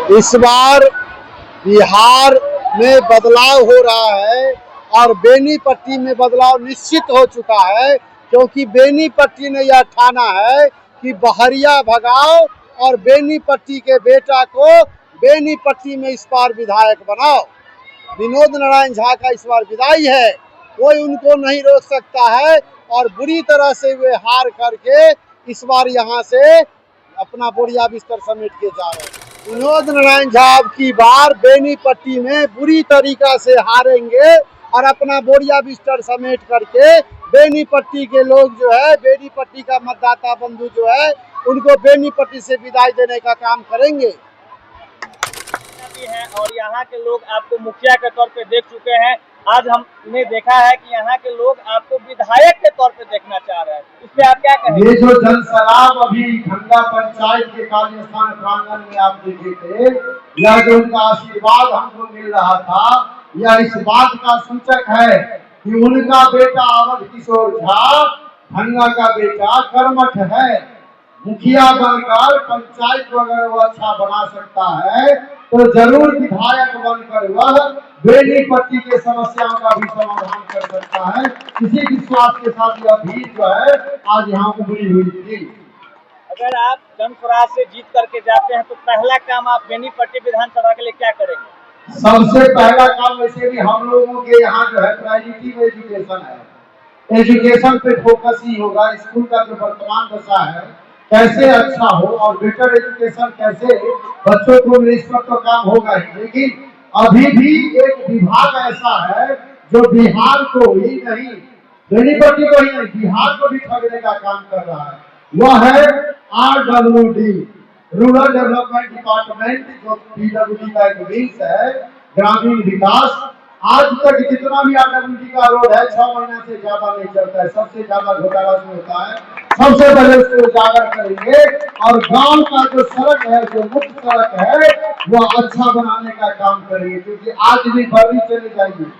इस बार बिहार में बदलाव हो रहा है और बेनीपट्टी में बदलाव निश्चित हो चुका है, क्योंकि बेनीपट्टी ने यह ठाना है कि बहरिया भगाओ और बेनीपट्टी के बेटा को बेनीपट्टी में इस बार विधायक बनाओ। विनोद नारायण झा का इस बार विदाई है, कोई उनको नहीं रोक सकता है और बुरी तरह से वे हार करके इस बार यहाँ से अपना बोरिया बिस्तर समेट के जा रहे हैं। विनोद नारायण झा अब की बार बेनीपट्टी में बुरी तरीका से हारेंगे और अपना बोरिया बिस्तर समेट करके बेनीपट्टी के लोग जो है, बेनीपट्टी का मतदाता बंधु जो है, उनको बेनीपट्टी से विदाई देने का काम करेंगे। है और यहाँ के लोग आपको मुखिया के तौर पे देख चुके हैं। आज हमने देखा है कि यहाँ के लोग आपको विधायक के तौर पे देखना चाह रहे हैं, इस पे आप क्या कहेंगे? ये जो जनसलाब अभी ढंगा पंचायत के कार्यस्थान प्रांगण में आप देखे थे, यह जो उनका आशीर्वाद हमको मिल रहा था, यह इस बात का सूचक है कि उनका बेटा अवध किशोर झा ढंगा का बेटा कर्मठ है। मुखिया बनकर पंचायत वगैरह वो अच्छा बना सकता है तो जरूर विधायक बनकर वह बेनीपट्टी के समस्याओं का भी समाधान कर सकता है। किसी विश्वास के साथ यह भीड़ जो है आज यहाँ उभरी हुई थी। अगर आप जनसुराज से जीत करके जाते हैं तो पहला काम आप बेनीपट्टी विधानसभा के लिए क्या करेंगे? सबसे पहला काम वैसे भी हम लोगों के यहाँ जो है प्रायोरिटी में एजुकेशन है। एजुकेशन पे फोकस ही होगा। स्कूल का जो वर्तमान दशा है कैसे अच्छा हो और बेटर एजुकेशन कैसे बच्चों को मिले, इस पर तो काम होगा ही। लेकिन अभी भी एक विभाग ऐसा है जो बिहार को ही नहीं, बेनीपट्टी को ही नहीं, बिहार को भी ठगने का काम कर रहा है। वह है RWD, रूरल डेवलपमेंट डिपार्टमेंट, जो PWD का एक विंग है, ग्रामीण विकास। आज तक जितना भी RWD का रोड है 6 महीना से ज्यादा नहीं चलता है। सबसे ज्यादा घोटाला जो होता है, सबसे पहले उसको उजागर करेंगे और गांव का जो सड़क है, जो मुख्य सड़क है, वो अच्छा बनाने का काम करेंगे। क्योंकि आज भी बर्री चले जाइए,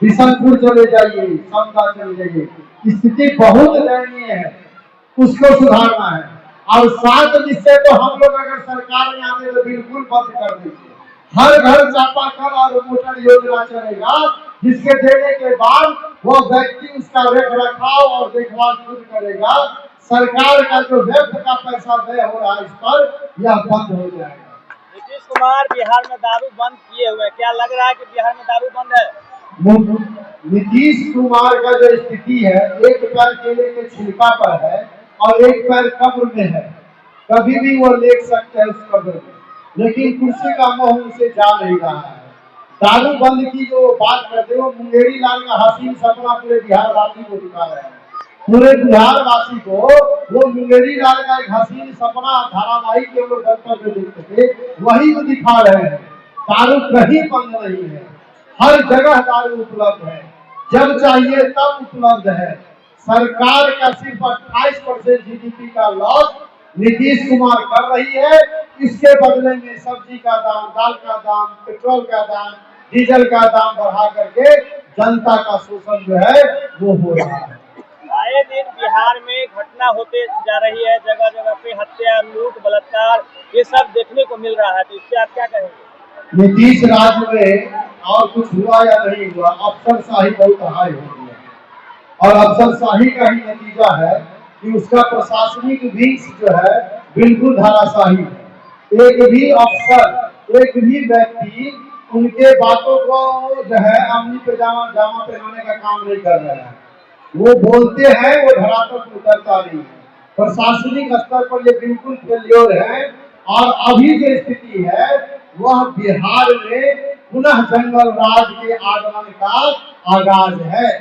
बिशनपुर चले जाइए, समदा चले जाइए, स्थिति बहुत दयनीय है, उसको सुधारना है। और 7 निश्चय तो हम लोग अगर सरकार में आते तो बिल्कुल बंद कर देंगे। हर घर चापाकल और मोटर योजना चलेगा, जिसके देने के बाद वो व्यक्ति उसका रख रखाव और देखभाल खुद करेगा। सरकार का जो व्यर्थ का पैसा व्यय हो रहा है इस पर, यह बंद हो जाएगा। नीतीश कुमार बिहार में दारू बंद किए हुए, क्या लग रहा है कि बिहार में दारू बंद है? नीतीश कुमार का जो स्थिति है, एक पैर केले के छिलका पर है और एक पैर कब्र में है। कभी भी वो लेट सकते हैं उस कब्र में, लेकिन कुर्सी का मोह उनसे जा नहीं रहा है। दारू बंद की जो बात करते हो, मुंगेरी लाल का हसीन सपना पूरे बिहार वासी को दिखा रहे हैं। पूरे बिहार वासी को वो मुंगेरी लाल का एक हसीन सपना धारावाहिक के लोग दफ्तर में देखते थे, वही वो दिखा रहे हैं। दारू कहीं बंद नहीं है, हर जगह दारू उपलब्ध है, जब चाहिए तब उपलब्ध है। सरकार का सिर्फ 28% GDP का लॉस नीतीश कुमार कर रही है। इसके बदले में सब्जी का दाम, दाल का दाम, पेट्रोल का दाम, डीजल का दाम बढ़ा करके जनता का शोषण जो है वो हो रहा है। आए दिन बिहार में घटना होते जा रही है, जगह जगह पे हत्या, लूट, बलात्कार, ये सब देखने को मिल रहा है, तो इससे आप क्या कहेंगे? नीतीश राज में और कुछ हुआ या नहीं हुआ, अफसरशाही बहुत हाई हो गई है और अफसरशाही का ही नतीजा है कि उसका प्रशासनिक विंग्स जो है बिल्कुल धाराशाही है। एक भी अफसर, एक भी व्यक्ति उनके बातों को जो है अमली पैजामा जामा पहनाने का काम नहीं कर रहा है। वो बोलते हैं, वो धरातल पर उतरता नहीं है। प्रशासनिक स्तर पर ये बिल्कुल फेल्योर है और अभी जो स्थिति है वह बिहार में पुनः जंगल राज के आगमन का आगाज है।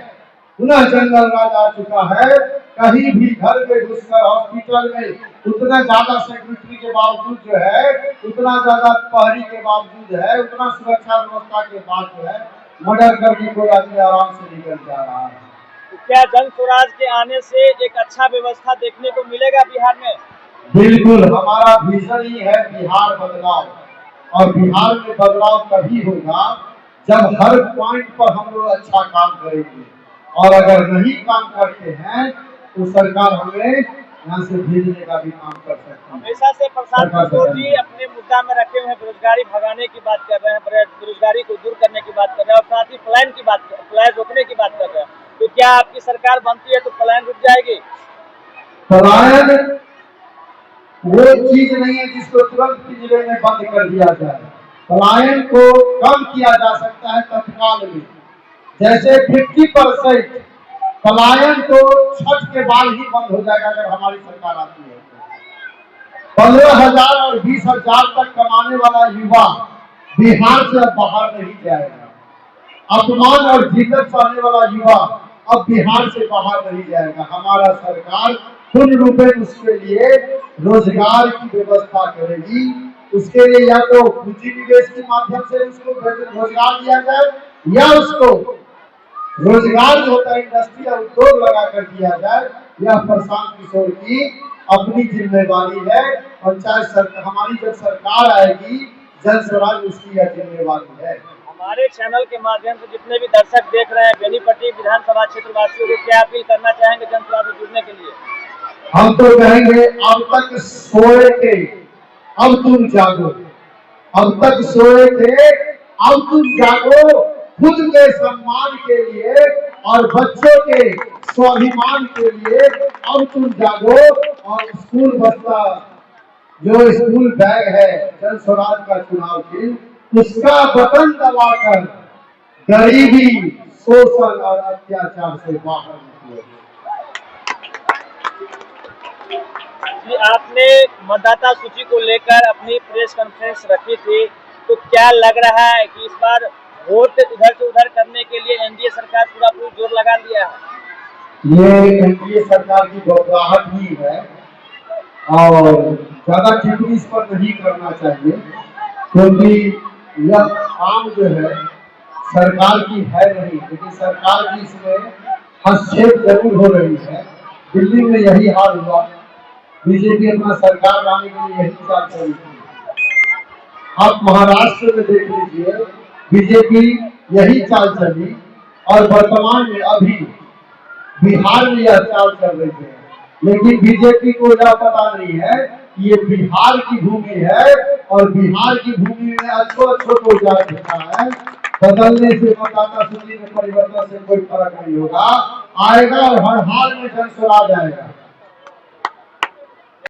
पुनः जंगल राज आ चुका है। कहीं भी घर में घुसकर हॉस्पिटल में उतना ज्यादा सिक्योरिटी के बावजूद जो है, उतना ज्यादा पहरी के बावजूद है, उतना सुरक्षा व्यवस्था के बाद जो है मर्डर करके कोई आदमी आराम से निकल जा रहा है। तो क्या जनसुराज के आने से एक अच्छा व्यवस्था देखने को मिलेगा बिहार में? बिल्कुल, हमारा विजन ही है बिहार बदलाव, और बिहार में बदलाव तभी होगा जब हर पॉइंट पर हम लोग अच्छा काम करेंगे। और अगर नहीं काम करते हैं तो सरकार हमें यहाँ से भेजने का भी काम कर सकते हैं। हमेशा से प्रशांत किशोर जी अपने मुद्दा में रखे हुए हैं, बेरोजगारी भगाने की बात कर रहे हैं, बेरोजगारी को दूर करने की बात कर रहे हैं और साथ ही पलायन रोकने की बात कर रहे हैं। तो क्या आपकी सरकार बनती है तो पलायन रुक जाएगी? पलायन वो चीज नहीं है जिसको तुरंत पिंजरे में बंद कर दिया जाए। पलायन को कम किया जा सकता है तत्काल में। जैसे 50% पलायन तो छठ के बाद ही बंद हो जाएगा अगर हमारी सरकार आती है। 15,000 और 20,000 तक कमाने वाला युवा बिहार से अब बाहर नहीं जाएगा। अपमान और जिद्दत सहने वाला युवा अब बिहार से बाहर नहीं जाएगा। हमारा सरकार पूर्ण रूप में उसके लिए रोजगार की व्यवस्था करेगी। उसके लिए या तो पूंजी निवेश के माध्यम से उसको रोजगार दिया जाए या उसको रोजगार जो होता है इंडस्ट्री या उद्योग लगा कर दिया जाए। यह प्रशांत किशोर की अपनी जिम्मेवारी है और चाहे हमारी जब सरकार आएगी जन स्वराज उसकी यह जिम्मेवारी है। हमारे चैनल के माध्यम से जितने भी दर्शक देख रहे हैं बेनीपट्टी विधानसभा क्षेत्र वासियों को क्या अपील करना चाहेंगे जन स्वराज से जुड़ने के लिए? हम तो कहेंगे अब तक सोए थे अब तुम जागो। अब तक सोए थे अब तुम जागो। खुद के सम्मान के लिए और बच्चों के स्वाभिमान के लिए अब तुम जागो। और स्कूल बस्ता जो स्कूल बैग है जन स्वराज का चुनाव चिन्ह उसका बटन दबाकर गरीबी शोषण और अत्याचार से बाहर निकलो। जी, आपने मतदाता सूची को लेकर अपनी प्रेस कॉन्फ्रेंस रखी थी, तो क्या लग रहा है कि इस बार वोट इधर से उधर करने के लिए एनडीए सरकार पूरा जोर लगा दिया है? ये एनडीए सरकार की घबराहट ही है और ज्यादा टिप्पणी इस पर नहीं करना चाहिए क्योंकि यह काम जो है सरकार की है नहीं, लेकिन सरकार की इसमें हस्तक्षेप जरूर हो रही है। दिल्ली में यही हाल हुआ। बीजेपी अपना सरकार लाने के लिए यही चाल चली थी। आप महाराष्ट्र में देख लीजिए बीजेपी यही चाल चली और वर्तमान में अभी बिहार में यह चाल चल रही है। लेकिन बीजेपी को यह पता नहीं है कि ये बिहार की भूमि है और बिहार की भूमि में अच्छो को जा चुका है। बदलने से मतदाता सूची में परिवर्तन से कोई फर्क नहीं होगा। आएगा और हर हाल में जन स्वराज आएगा।